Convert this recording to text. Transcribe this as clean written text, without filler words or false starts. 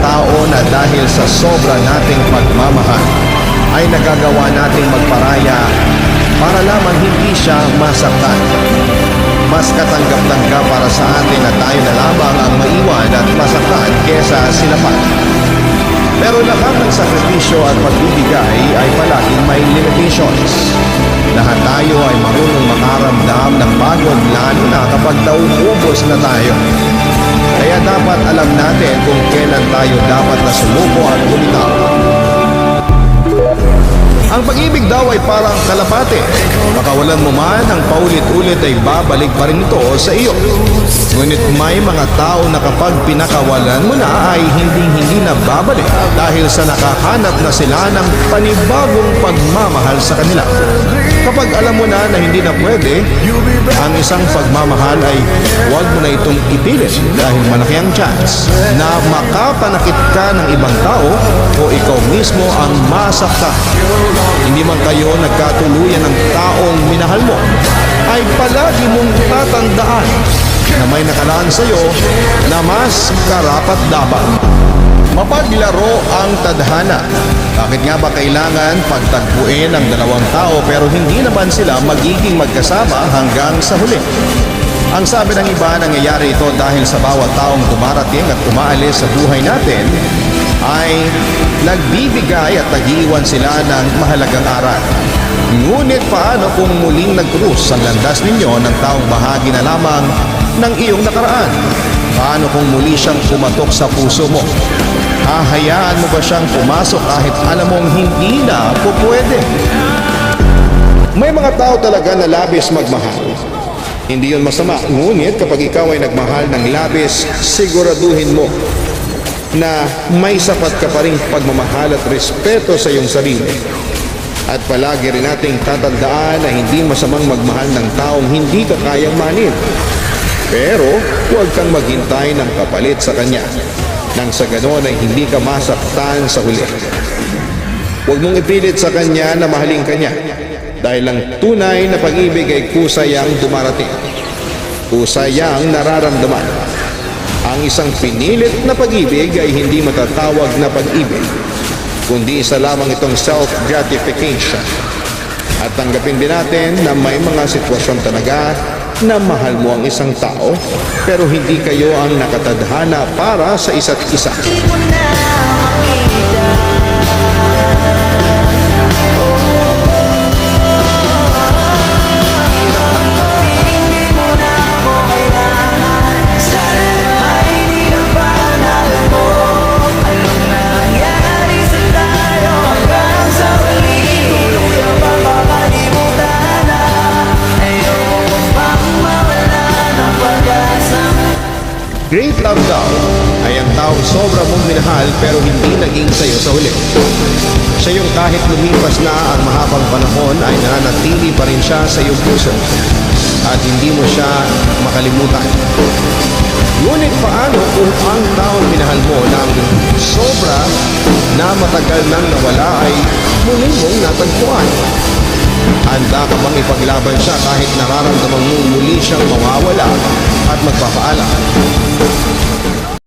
tao na dahil sa sobra nating pagmamahal ay nagagawa nating magparaya para lamang hindi siya masaktan. Mas katanggap-tanggap para sa atin na tayo na lamang ang maiwan at masaktan kesa sila pa. Pero lahat ng sakripisyo at pagbibigay ay palaging may limitations. Lahat tayo ay marunong makaramdam ng pagod lalo na kapag nauubos na tayo. Kaya dapat alam natin kung kailan tayo dapat na sumuko at bumitaw. Ang pag-ibig daw ay parang kalapate. Makawalan mo man ang paulit-ulit ay babalik pa rin ito sa iyo. Ngunit may mga tao na kapag pinakawalan mo na ay hindi na babalik dahil sa nakahanap na sila ng panibagong pagmamahal sa kanila. Kapag alam mo na hindi na pwede, ang isang pagmamahal ay huwag mo na itong ipilit dahil malaki ang chance na makapanakit ka ng ibang tao o ikaw mismo ang masaktan. Hindi man kayo nagkatuluyan ng taong minahal mo, ay palagi mong tatandaan na may nakalaan sa iyo na mas karapat-dapat. Mapaglaro ang tadhana. Bakit nga ba kailangan pagtagpuin ang dalawang tao pero hindi naman sila magiging magkasama hanggang sa huli? Ang sabi ng iba, nangyayari ito dahil sa bawat taong dumarating at umaalis sa buhay natin ay nagbibigay at nag-iwan sila ng mahalagang aral. Ngunit paano kung muling nag-cruise ang landas ninyo ng taong bahagi na lamang ng iyong nakaraan? Paano kung muli siyang pumatok sa puso mo? Hahayaan mo ba siyang pumasok kahit alam mong hindi na pupwede? May mga tao talaga na labis magmahal. Hindi yun masama. Ngunit kapag ikaw ay nagmahal ng labis, siguraduhin mo na may sapat ka pa rin pagmamahal at respeto sa iyong sarili. At palagi rin nating tatandaan na hindi masamang magmahal ng taong hindi ka kayang mahalin. Pero huwag kang maghintay ng kapalit sa kanya nang sa ganon ay hindi ka masaktan sa huli. Huwag mong ipilit sa kanya na mahalin kanya dahil ang tunay na pag-ibig ay kusayang dumarating. Kusayang nararamdaman. Ang isang pinilit na pag-ibig ay hindi matatawag na pag-ibig, kundi isa lamang itong self-gratification. At tanggapin din natin na may mga sitwasyon talaga na mahal mo ang isang tao pero hindi kayo ang nakatadhana para sa isa't isa. Great love daw ay ang taong sobra mong minahal pero hindi naging sayo sa huli. Siya yung kahit lumipas na ang mahabang panahon ay nananatili pa rin siya sa iyong puso at hindi mo siya makalimutan. Ngunit paano kung ang taong minahal mo ng sobra na matagal nang nawala ay muli mong natagpuan? Handa ka bang ipaglaban siya kahit nararamdaman mo muli siyang mawawala at magpapaalam?